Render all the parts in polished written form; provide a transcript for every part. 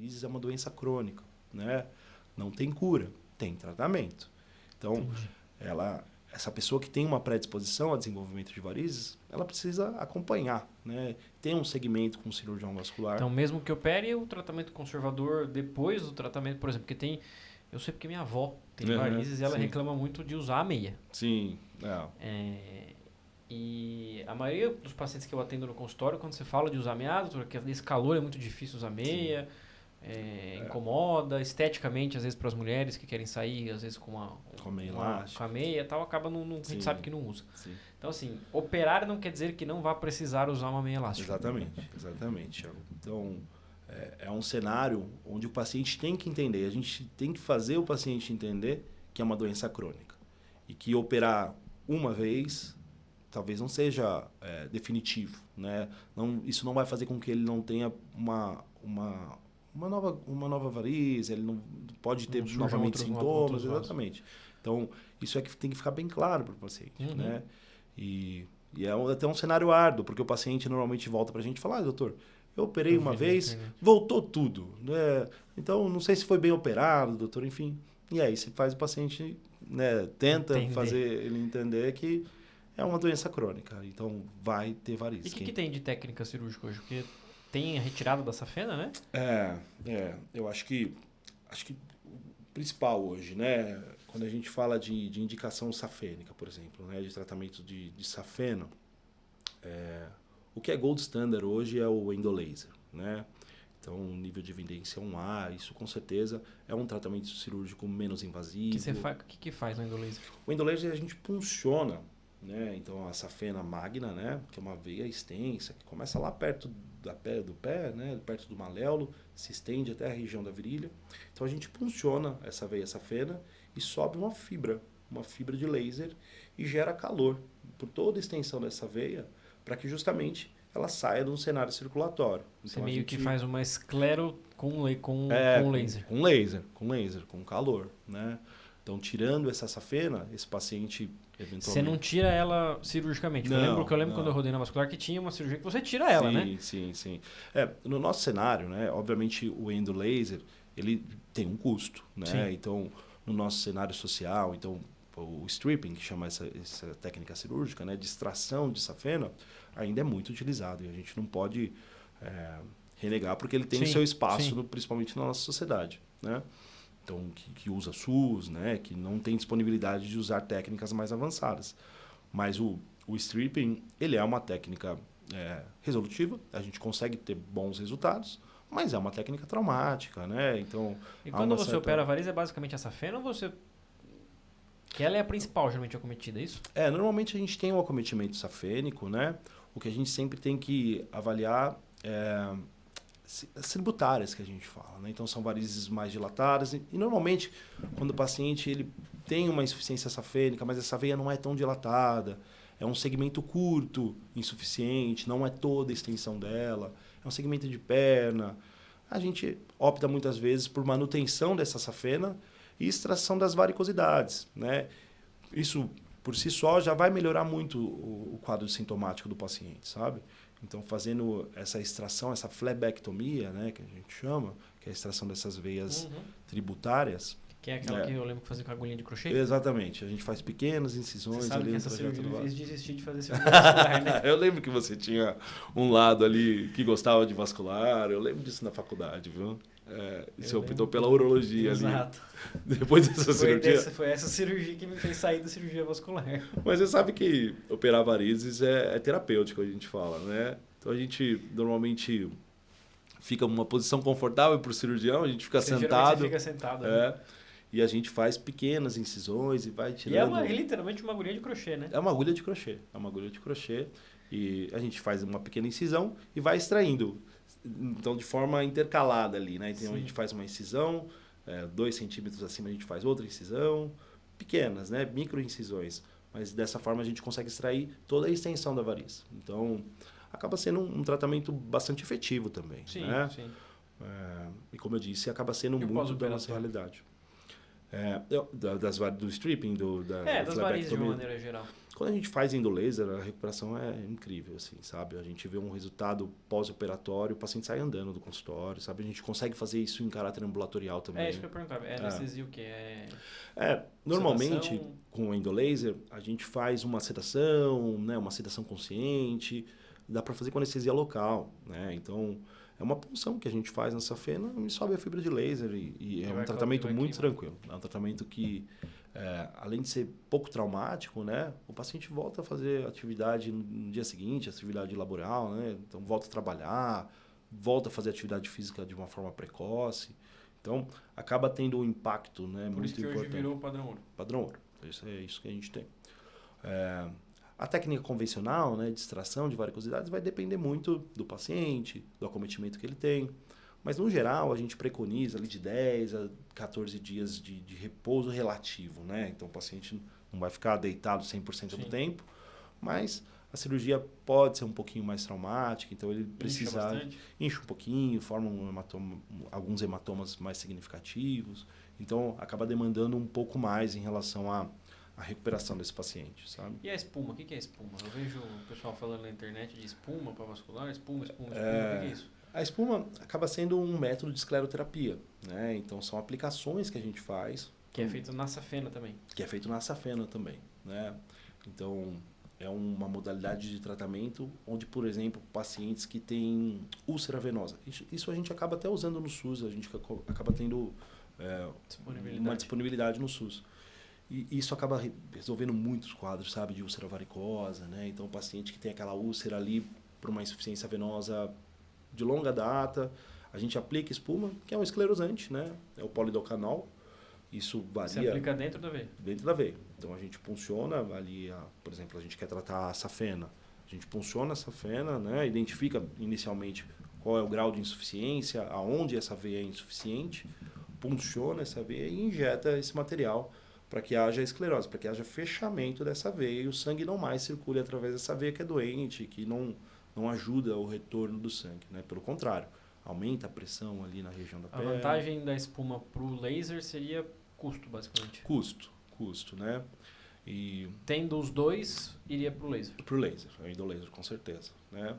varizes é uma doença crônica, né? Não tem cura, tem tratamento. Então, essa pessoa que tem uma predisposição ao desenvolvimento de varizes, ela precisa acompanhar, né? Tem um segmento com o cirurgião vascular. Então, mesmo que opere, o tratamento conservador depois do tratamento, por exemplo, porque tem... Eu sei porque minha avó tem varizes e ela reclama muito de usar a meia. Sim, E a maioria dos pacientes que eu atendo no consultório, quando você fala de usar meia, porque nesse calor é muito difícil usar meia, incomoda, esteticamente, às vezes para as mulheres que querem sair, às vezes com a meia e tal, acaba a gente sabe que não usa. Sim. Então, assim, operar não quer dizer que não vá precisar usar uma meia elástica. Exatamente. Então, é um cenário onde o paciente tem que entender, a gente tem que fazer o paciente entender que é uma doença crônica e que operar uma vez talvez não seja definitivo, né? Isso não vai fazer com que ele não tenha uma nova variz, ele não pode ter novamente sintomas, exatamente. Então, isso é que tem que ficar bem claro para o paciente, né? E é até um cenário árduo, porque o paciente normalmente volta para a gente e fala, doutor, eu operei uma vez, voltou tudo, né? Então, não sei se foi bem operado, doutor, enfim. E aí você faz o paciente, né, tenta fazer ele entender que é uma doença crônica, então vai ter varizes. E o que tem de técnica cirúrgica hoje? Porque tem a retirada da safena, né? Eu acho que o principal hoje, né, quando a gente fala de indicação safênica, por exemplo, né, de tratamento de safena, o que é gold standard hoje é o endolaser, né? Então, o nível de evidência 1A, isso com certeza é um tratamento cirúrgico menos invasivo. O que faz o endolaser? O endolaser a gente punciona, né? Então, a safena magna, né? Que é uma veia extensa, que começa lá perto do pé, né? Perto do maléolo, se estende até a região da virilha. Então, a gente punciona essa veia safena e sobe uma fibra de laser e gera calor por toda a extensão dessa veia, para que justamente ela saia de um cenário circulatório. Você meio que faz uma esclero com laser. Com laser, com calor, né? Então, tirando essa safena, esse paciente eventualmente... Você não tira ela cirurgicamente? Eu lembro quando eu rodei na vascular que tinha uma cirurgia que você tira ela, né? Sim. No nosso cenário, né? Obviamente, o endolaser, ele tem um custo, né? Sim. Então, no nosso cenário social, então, o stripping, que chama essa técnica cirúrgica, né? De extração de safena, ainda é muito utilizado. E a gente não pode renegar, porque ele tem o seu espaço, principalmente na nossa sociedade, né? Então, que usa SUS, né? Que não tem disponibilidade de usar técnicas mais avançadas. Mas o stripping, ele é uma técnica resolutiva, a gente consegue ter bons resultados, mas é uma técnica traumática, né? Então, e quando você opera a variz, é basicamente a safena ou você... Que ela é a principal, geralmente, acometida, é isso? Normalmente a gente tem um acometimento safênico, né? O que a gente sempre tem que avaliar as tributárias que a gente fala, né? Então, são varizes mais dilatadas. E normalmente, quando o paciente ele tem uma insuficiência safênica, mas essa veia não é tão dilatada, é um segmento curto, insuficiente, não é toda a extensão dela, é um segmento de perna, a gente opta muitas vezes por manutenção dessa safena e extração das varicosidades, né? Isso, por si só, já vai melhorar muito o quadro sintomático do paciente, sabe? Então, fazendo essa extração, essa flebectomia, né, que a gente chama, que é a extração dessas veias tributárias. Que é aquela que eu lembro que fazia com a agulhinha de crochê? Exatamente. A gente faz pequenas incisões. Você sabe ali que essa cirurgia me fez desistir de fazer cirurgia vascular, né? Eu lembro que você tinha um lado ali que gostava de vascular. Eu lembro disso na faculdade, viu? Você optou pela urologia. Exato. Ali. Depois dessa cirurgia. Foi essa cirurgia que me fez sair da cirurgia vascular. Mas você sabe que operar varizes é terapêutico, a gente fala, né? Então a gente normalmente fica numa posição confortável para o cirurgião, a gente fica sentado. Você fica sentado. Né? E a gente faz pequenas incisões e vai tirando. E é literalmente uma agulha de crochê, né? É uma agulha de crochê. E a gente faz uma pequena incisão e vai extraindo. Então, de forma intercalada ali, né? Então, a gente faz uma incisão, 2 centímetros acima a gente faz outra incisão. Pequenas, né? Micro incisões. Mas dessa forma a gente consegue extrair toda a extensão da variz. Então, acaba sendo um tratamento bastante efetivo também. Sim, né? sim. E como eu disse, acaba sendo muito da nossa realidade. Do stripping, da Das varizes de uma flebectomia. maneira geral. Quando a gente faz endolaser, a recuperação é incrível, assim, sabe? A gente vê um resultado pós-operatório, o paciente sai andando do consultório, sabe? A gente consegue fazer isso em caráter ambulatorial também. É isso que eu ia perguntar. É anestesia o quê? Normalmente, sedação? com o endolaser, a gente faz uma sedação, né? Uma sedação consciente, dá para fazer com anestesia local, né? Então, é uma punção que a gente faz na safena e sobe a fibra de laser e é um tratamento muito tranquilo. É um tratamento que, além de ser pouco traumático, né? O paciente volta a fazer atividade no dia seguinte, atividade laboral, né? Então, volta a trabalhar, volta a fazer atividade física de uma forma precoce. Então, acaba tendo um impacto, né, Por muito isso que importante. hoje virou o padrão ouro. Padrão ouro. É isso que a gente tem. A técnica convencional, né, de extração de varicosidades vai depender muito do paciente, do acometimento que ele tem. Mas, no geral, a gente preconiza ali de 10 a 14 dias de repouso relativo, né? Então, o paciente não vai ficar deitado 100% do tempo, mas a cirurgia pode ser um pouquinho mais traumática, então ele precisa... Incha um pouquinho, forma alguns hematomas mais significativos, então acaba demandando um pouco mais em relação à recuperação desse paciente, sabe? E a espuma? O que é espuma? Eu vejo o pessoal falando na internet de espuma para vascular, espuma. O que é isso? A espuma acaba sendo um método de escleroterapia, né? Então são aplicações que a gente faz. Que é feito na safena também. Que é feito na safena também, né? Então é uma modalidade de tratamento onde, por exemplo, pacientes que têm úlcera venosa. Isso a gente acaba até usando no SUS, a gente acaba tendo uma disponibilidade no SUS. E isso acaba resolvendo muitos quadros, sabe, de úlcera varicosa, né? Então, o paciente que tem aquela úlcera ali por uma insuficiência venosa de longa data, a gente aplica espuma, que é um esclerosante, né? É o polidocanol. Isso varia... Você aplica dentro da veia? Dentro da veia. Então, a gente punciona ali, por exemplo, a gente quer tratar a safena. A gente punciona a safena, né? Identifica inicialmente qual é o grau de insuficiência, aonde essa veia é insuficiente, punciona essa veia e injeta esse material para que haja esclerose, para que haja fechamento dessa veia e o sangue não mais circule através dessa veia que é doente, que não ajuda o retorno do sangue, né? Pelo contrário, aumenta a pressão ali na região da perna. A vantagem da espuma para o laser seria custo, basicamente. Custo, né? E tendo os dois, iria para o laser. Para o laser, ainda o laser, com certeza, né?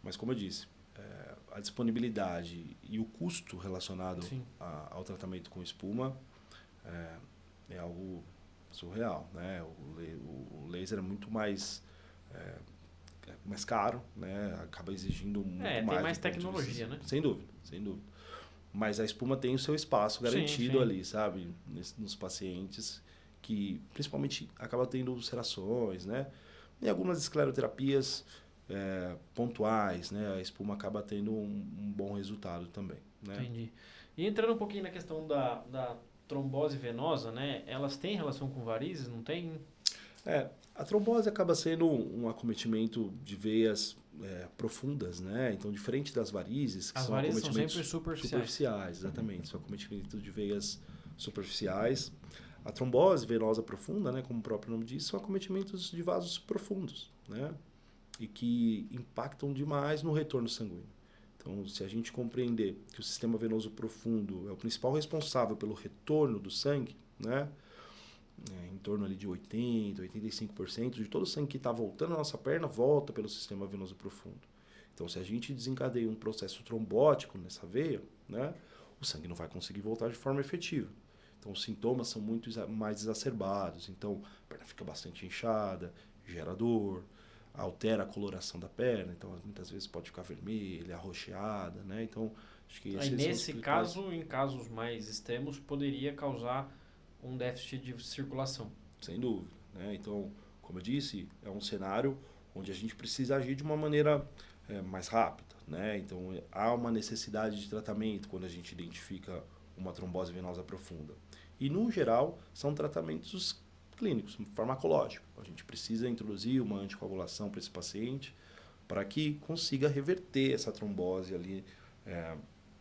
Mas como eu disse, a disponibilidade e o custo relacionado ao tratamento com espuma é algo surreal, né? O laser é muito mais caro, né? Acaba exigindo muito mais. Tem mais tecnologia, né? Sem dúvida. Mas a espuma tem o seu espaço garantido ali, sabe? Nos pacientes que, principalmente, acaba tendo ulcerações, né? E algumas escleroterapias pontuais, né? A espuma acaba tendo um bom resultado também, né? Entendi. E entrando um pouquinho na questão da trombose venosa, né? Elas têm relação com varizes, não tem? A trombose acaba sendo um acometimento de veias profundas, né? Então, diferente das varizes, que as são varizes acometimentos são sempre superficiais. Exatamente, são acometimentos de veias superficiais. A trombose venosa profunda, né, como o próprio nome diz, são acometimentos de vasos profundos, né? E que impactam demais no retorno sanguíneo. Então, se a gente compreender que o sistema venoso profundo é o principal responsável pelo retorno do sangue, né? Em torno ali de 80%, 85% de todo o sangue que está voltando à nossa perna volta pelo sistema venoso profundo. Então, se a gente desencadeia um processo trombótico nessa veia, né, o sangue não vai conseguir voltar de forma efetiva. Então, os sintomas são muito mais exacerbados. Então, a perna fica bastante inchada, gera dor, altera a coloração da perna. Então, muitas vezes pode ficar vermelha, arroxeada, né? Então, acho que aí, nesse caso, em casos mais extremos, poderia causar um déficit de circulação. Sem dúvida, né? Então, como eu disse, é um cenário onde a gente precisa agir de uma maneira mais rápida, né? Então, há uma necessidade de tratamento quando a gente identifica uma trombose venosa profunda. E, no geral, são tratamentos clínicos, farmacológicos. A gente precisa introduzir uma anticoagulação para esse paciente para que consiga reverter essa trombose ali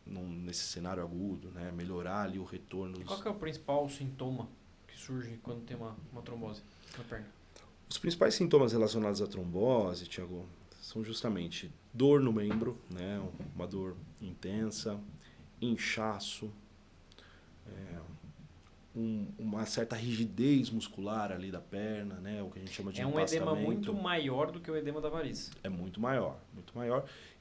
nesse cenário agudo, né? Melhorar ali o retorno. E qual que é o principal sintoma que surge quando tem uma trombose na perna? Os principais sintomas relacionados à trombose, Thiago, são justamente dor no membro, né? Uma dor intensa, inchaço, uma certa rigidez muscular ali da perna, né? O que a gente chama de empastamento. É um edema muito maior do que o edema da varize. É muito maior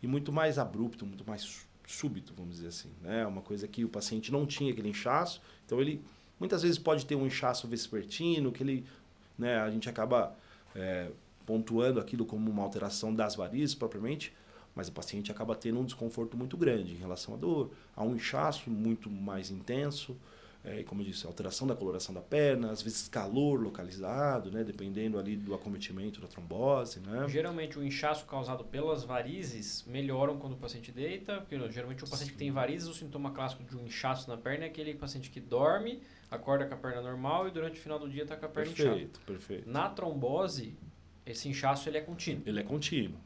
e muito mais abrupto, muito mais súbito, vamos dizer assim, né? Uma coisa que o paciente não tinha aquele inchaço, então ele muitas vezes pode ter um inchaço vespertino, que ele, né, a gente acaba pontuando aquilo como uma alteração das varizes propriamente, mas o paciente acaba tendo um desconforto muito grande em relação à dor, a um inchaço muito mais intenso, como eu disse, alteração da coloração da perna, às vezes calor localizado, né, dependendo ali do acometimento da trombose, né? Geralmente o inchaço causado pelas varizes melhoram quando o paciente deita, porque geralmente o paciente que tem varizes, o sintoma clássico de um inchaço na perna é aquele paciente que dorme, acorda com a perna normal e durante o final do dia está com a perna inchada. Perfeito. Na trombose, esse inchaço ele é contínuo. Ele é contínuo.